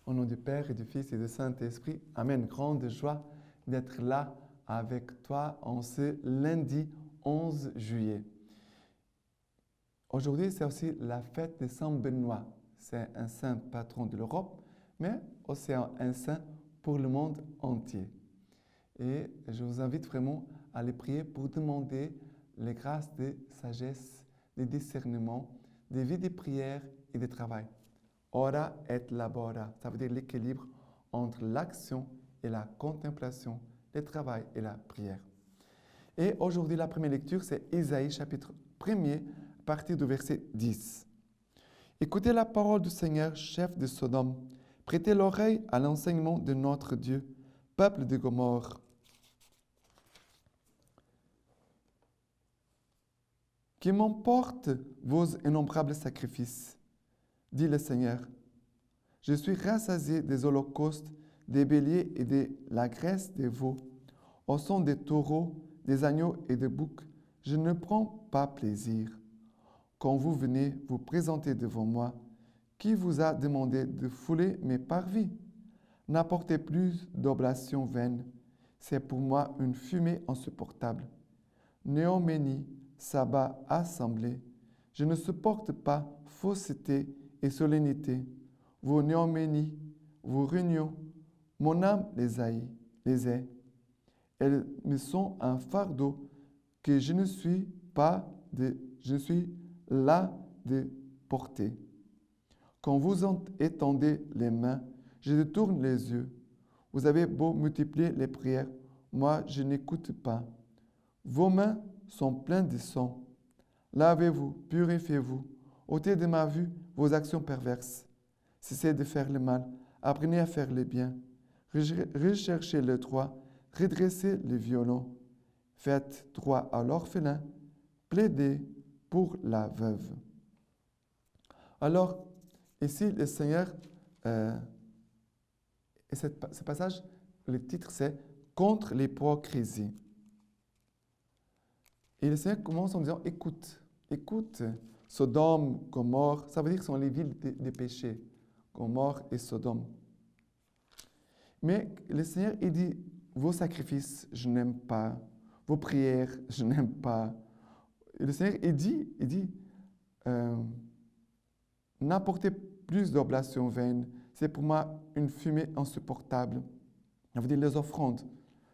Au nom du Père et du Fils et du Saint-Esprit, Amen. Grande joie d'être là avec toi en ce lundi 11 juillet. Aujourd'hui, c'est aussi la fête de Saint Benoît. C'est un saint patron de l'Europe, mais aussi un saint pour le monde entier. Et je vous invite vraiment à les prier pour demander les grâces de sagesse, de discernement, de vie de prière et de travail. Ora et labora, ça veut dire l'équilibre entre l'action et la contemplation, le travail et la prière. Et aujourd'hui, la première lecture, c'est Isaïe chapitre 1er, à partir du verset 10. Écoutez la parole du Seigneur, chef de Sodome. Prêtez l'oreille à l'enseignement de notre Dieu, peuple de Gomorrhe. Qui m'emporte vos innombrables sacrifices, dit le Seigneur. Je suis rassasié des holocaustes, des béliers et de la graisse des veaux. Au son des taureaux, des agneaux et des boucs, je ne prends pas plaisir. Quand vous venez vous présenter devant moi, qui vous a demandé de fouler mes parvis? N'apportez plus d'oblations vaines. C'est pour moi une fumée insupportable. Néoménie, sabbat, assemblée. Je ne supporte pas fausseté et solennité. Vos néoménies, vos réunions, mon âme les hait. Elles me sont un fardeau que je ne suis là de porter. Quand vous étendez les mains, je détourne les yeux. Vous avez beau multiplier les prières, moi je n'écoute pas. Vos mains sont pleines de sang. Lavez-vous, purifiez-vous. Ôtez de ma vue vos actions perverses. Cessez de faire le mal, apprenez à faire le bien. Recherchez le droit, redressez le violent. Faites droit à l'orphelin, plaidez pour la veuve. Alors, ici, le Seigneur, et ce passage, le titre c'est « Contre l'hypocrisie ». Et le Seigneur commence en disant « Écoute, écoute, Sodome, Gomorrhe », ça veut dire que ce sont les villes des péchés, Gomorrhe et Sodome. Mais le Seigneur, il dit « Vos sacrifices, je n'aime pas. Vos prières, je n'aime pas. » Et le Seigneur, il dit n'apportez plus d'oblations vaines. C'est pour moi une fumée insupportable. Ça veut dire les offrandes.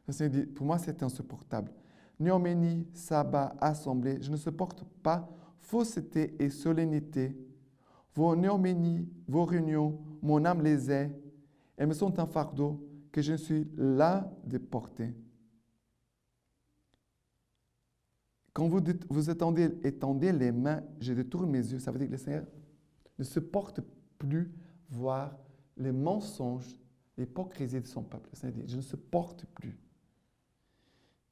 Le Seigneur dit, pour moi, c'est insupportable. Néoménie, sabbat, assemblée, je ne supporte pas fausseté et solennité. Vos néoménies, vos réunions, mon âme les hait. Elles me sont un fardeau que je suis là de porter. Quand vous étendez les mains, je détourne mes yeux. Ça veut dire que le Seigneur ne supporte plus voir les mensonges, l'hypocrisie de son peuple. Le Seigneur dit, je ne supporte plus.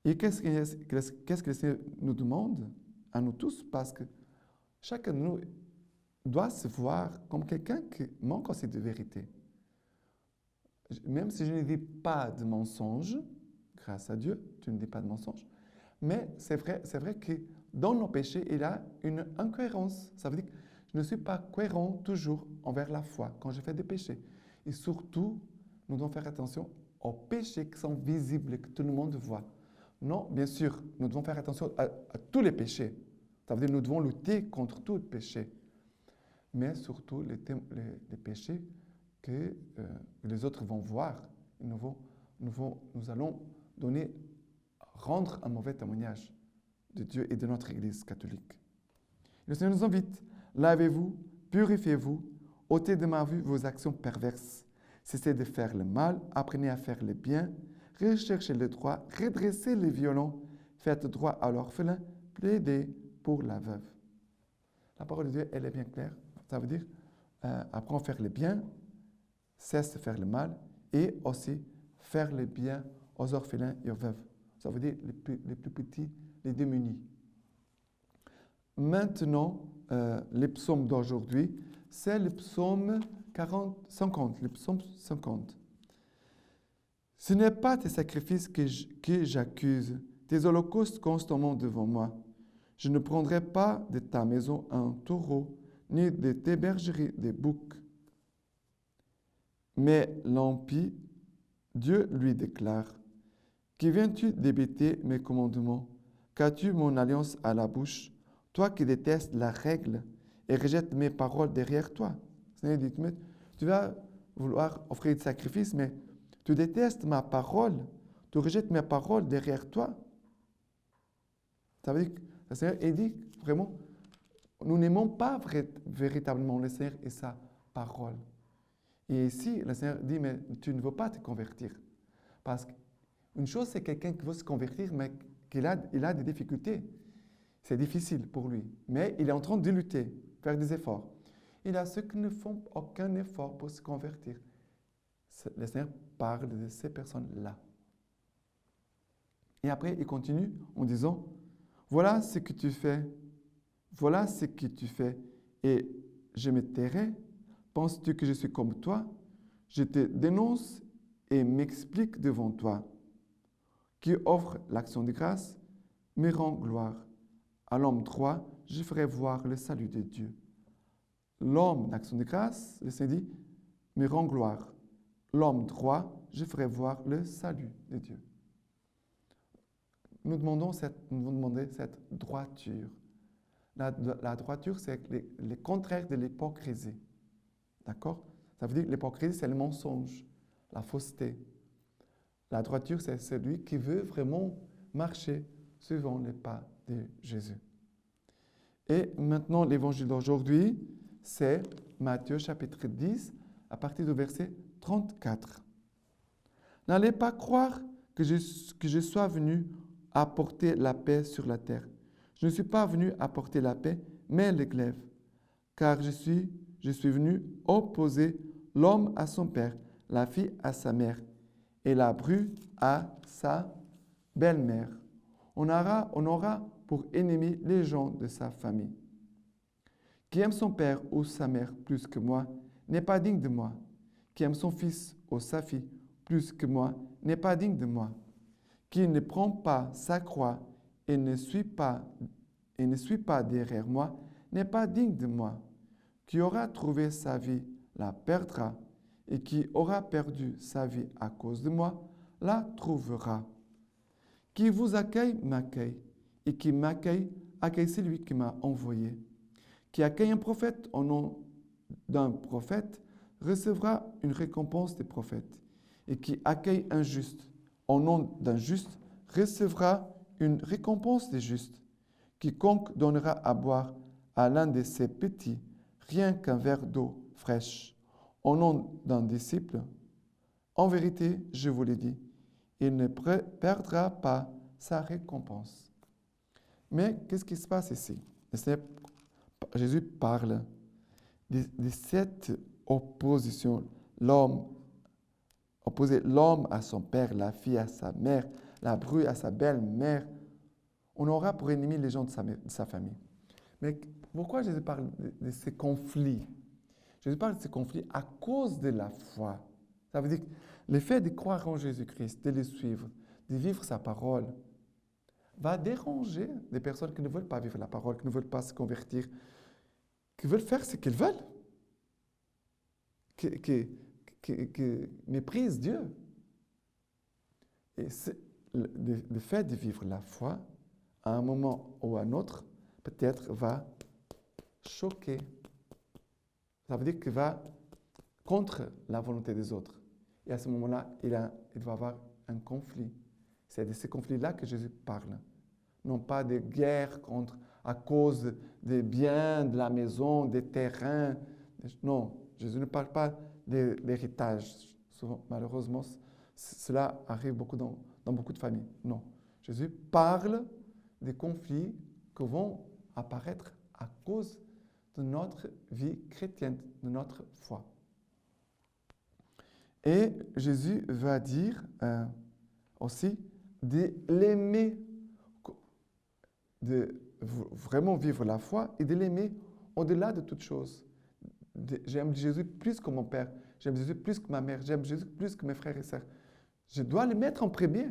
Et qu'est-ce que le Seigneur nous demande à nous tous? Parce que chacun de nous doit se voir comme quelqu'un qui manque aussi de vérité. Même si je ne dis pas de mensonges, grâce à Dieu, tu ne dis pas de mensonges, mais c'est vrai que dans nos péchés, il y a une incohérence. Ça veut dire que je ne suis pas cohérent toujours envers la foi quand je fais des péchés. Et surtout, nous devons faire attention aux péchés qui sont visibles, que tout le monde voit. Non, bien sûr, nous devons faire attention à tous les péchés. Ça veut dire que nous devons lutter contre tout péché. Mais surtout les péchés que les autres vont voir. Nous allons rendre un mauvais témoignage de Dieu et de notre Église catholique. Le Seigneur nous invite, lavez-vous, purifiez-vous, ôtez de ma vue vos actions perverses. Cessez de faire le mal, apprenez à faire le bien, recherchez le droit, redressez les violents, faites droit à l'orphelin, plaidez pour la veuve. La parole de Dieu, elle est bien claire. Ça veut dire, apprends à faire le bien, cesse de faire le mal, et aussi faire le bien aux orphelins et aux veuves. Ça veut dire les plus petits, les démunis. Maintenant, les psaumes d'aujourd'hui, c'est le psaume 50, le psaume 50. Ce n'est pas tes sacrifices que j'accuse, tes holocaustes constamment devant moi. Je ne prendrai pas de ta maison un taureau, ni de tes bergeries des boucs. Mais l'impie, Dieu lui déclare, qui viens-tu débiter mes commandements? Qu'as-tu mon alliance à la bouche, toi qui détestes la règle et rejettes mes paroles derrière toi? Le Seigneur dit, mais tu vas vouloir offrir des sacrifices, mais tu détestes ma parole, tu rejettes mes paroles derrière toi. Ça veut dire que le Seigneur dit vraiment, nous n'aimons pas véritablement le Seigneur et sa parole. Et ici, le Seigneur dit, mais tu ne veux pas te convertir. Parce qu'une chose, c'est quelqu'un qui veut se convertir, mais il a des difficultés. C'est difficile pour lui. Mais il est en train de lutter, faire des efforts. Il y a ceux qui ne font aucun effort pour se convertir. Le Seigneur parle de ces personnes-là. Et après, il continue en disant, voilà ce que tu fais, voilà ce que tu fais, et je me tairai. Penses-tu que je suis comme toi? Je te dénonce et m'explique devant toi. Qui offre l'action de grâce me rend gloire. À l'homme droit, je ferai voir le salut de Dieu. L'homme d'action de grâce, le Seigneur dit, me rend gloire. L'homme droit, je ferai voir le salut de Dieu. Nous demandons cette droiture. La droiture, c'est le contraire de l'hypocrisie. D'accord? Ça veut dire que l'hypocrisie, c'est le mensonge, la fausseté. La droiture, c'est celui qui veut vraiment marcher suivant les pas de Jésus. Et maintenant, l'évangile d'aujourd'hui, c'est Matthieu chapitre 10, à partir du verset 34. N'allez pas croire que je sois venu apporter la paix sur la terre. Je ne suis pas venu apporter la paix, mais le glaive. Car je suis venu opposer l'homme à son père, la fille à sa mère, et la bru à sa belle-mère. On aura pour ennemis les gens de sa famille. Qui aime son père ou sa mère plus que moi n'est pas digne de moi. Qui aime son fils ou sa fille plus que moi n'est pas digne de moi. Qui ne prend pas sa croix et ne suit pas derrière moi n'est pas digne de moi. Qui aura trouvé sa vie la perdra, et qui aura perdu sa vie à cause de moi la trouvera. Qui vous accueille m'accueille, et qui m'accueille accueille celui qui m'a envoyé. Qui accueille un prophète au nom d'un prophète recevra une récompense des prophètes, et qui accueille un juste au nom d'un juste recevra une récompense des justes. Quiconque donnera à boire à l'un de ces petits rien qu'un verre d'eau fraîche au nom d'un disciple, en vérité, je vous l'ai dit, il ne perdra pas sa récompense. Mais qu'est-ce qui se passe ici? Jésus parle de cette opposition, opposer l'homme à son père, la fille à sa mère, la bru à sa belle-mère. On aura pour ennemi les gens de sa famille. Mais pourquoi Jésus parle de ces conflits? Jésus parle de ces conflits à cause de la foi. Ça veut dire que le fait de croire en Jésus-Christ, de le suivre, de vivre sa parole, va déranger des personnes qui ne veulent pas vivre la parole, qui ne veulent pas se convertir, qui veulent faire ce qu'ils veulent, qui méprisent Dieu. Et le fait de vivre la foi, à un moment ou à un autre, peut-être va choquer. Ça veut dire qu'il va contre la volonté des autres. Et à ce moment-là, il va y avoir un conflit. C'est de ces conflits-là que Jésus parle. Non pas de guerre à cause des biens, de la maison, des terrains. Non, Jésus ne parle pas d'héritage. Souvent, malheureusement, cela arrive beaucoup dans beaucoup de familles. Non, Jésus parle des conflits qui vont apparaître à cause de notre vie chrétienne, de notre foi. Et Jésus va dire aussi de l'aimer, de vraiment vivre la foi et de l'aimer au-delà de toute chose. J'aime Jésus plus que mon père, j'aime Jésus plus que ma mère, j'aime Jésus plus que mes frères et sœurs. Je dois le mettre en premier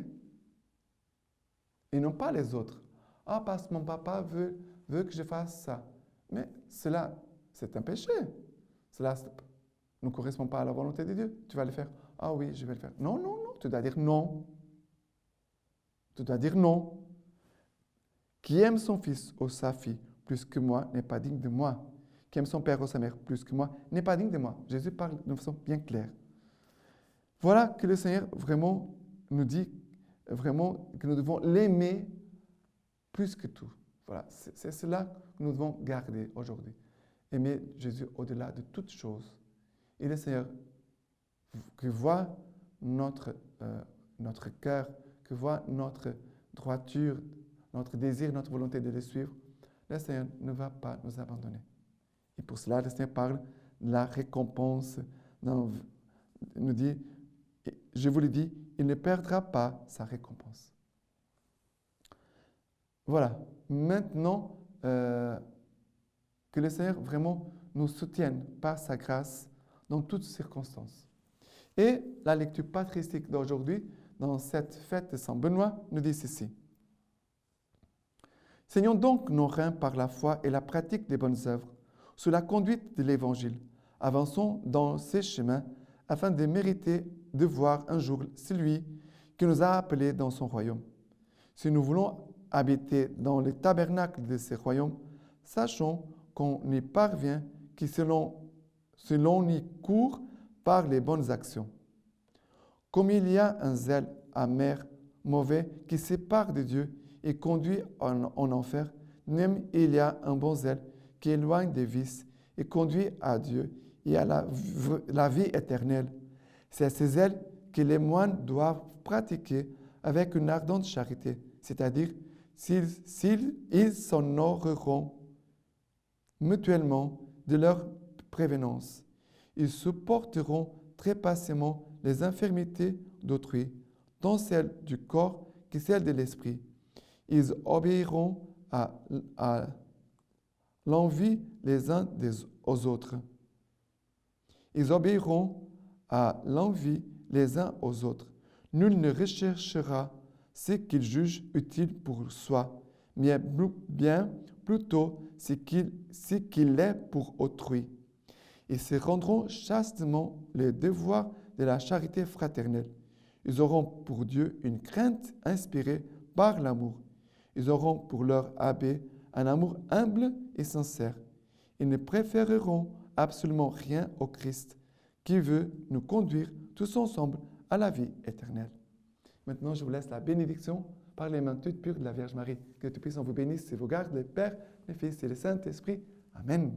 et non pas les autres. Ah, parce que mon papa veut que je fasse ça. Mais cela, c'est un péché. Cela, ne correspond pas à la volonté de Dieu, tu vas le faire. Ah oui, je vais le faire. Non, non, non, tu dois dire non. Tu dois dire non. Qui aime son fils ou sa fille plus que moi n'est pas digne de moi. Qui aime son père ou sa mère plus que moi n'est pas digne de moi. Jésus parle de façon bien claire. Voilà que le Seigneur vraiment nous dit vraiment que nous devons l'aimer plus que tout. Voilà, c'est cela que nous devons garder aujourd'hui. Aimer Jésus au-delà de toute chose. Et le Seigneur qui voit notre cœur, qui voit notre droiture, notre désir, notre volonté de le suivre, le Seigneur ne va pas nous abandonner. Et pour cela, le Seigneur parle de la récompense. Il nous dit, je vous le dis, il ne perdra pas sa récompense. Voilà. Maintenant, que le Seigneur vraiment nous soutienne par sa grâce dans toutes circonstances. Et la lecture patristique d'aujourd'hui, dans cette fête de Saint Benoît, nous dit ceci. Seignons donc nos reins par la foi et la pratique des bonnes œuvres, sous la conduite de l'Évangile. Avançons dans ces chemins afin de mériter de voir un jour celui qui nous a appelés dans son royaume. Si nous voulons habiter dans le tabernacle de ce royaume, sachons qu'on n'y parvient que selon y court par les bonnes actions. Comme il y a un zèle amer, mauvais, qui sépare de Dieu et conduit en enfer, même il y a un bon zèle qui éloigne des vices et conduit à Dieu et à la vie éternelle. C'est ce zèle que les moines doivent pratiquer avec une ardente charité, c'est-à-dire ils s'honoreront mutuellement de leur prévenance. Ils supporteront très patiemment les infirmités d'autrui, tant celles du corps que celles de l'esprit. Ils obéiront à l'envie les uns aux autres. Ils obéiront à l'envie les uns aux autres. Nul ne recherchera ce qu'il juge utile pour soi, mais bien plutôt ce qu'il est pour autrui. Ils se rendront chastement les devoirs de la charité fraternelle. Ils auront pour Dieu une crainte inspirée par l'amour. Ils auront pour leur abbé un amour humble et sincère. Ils ne préféreront absolument rien au Christ qui veut nous conduire tous ensemble à la vie éternelle. Maintenant, je vous laisse la bénédiction par les mains toutes pures de la Vierge Marie. Que Tout-Puissant vous bénisse et vous garde, le Père, le Fils et le Saint-Esprit. Amen.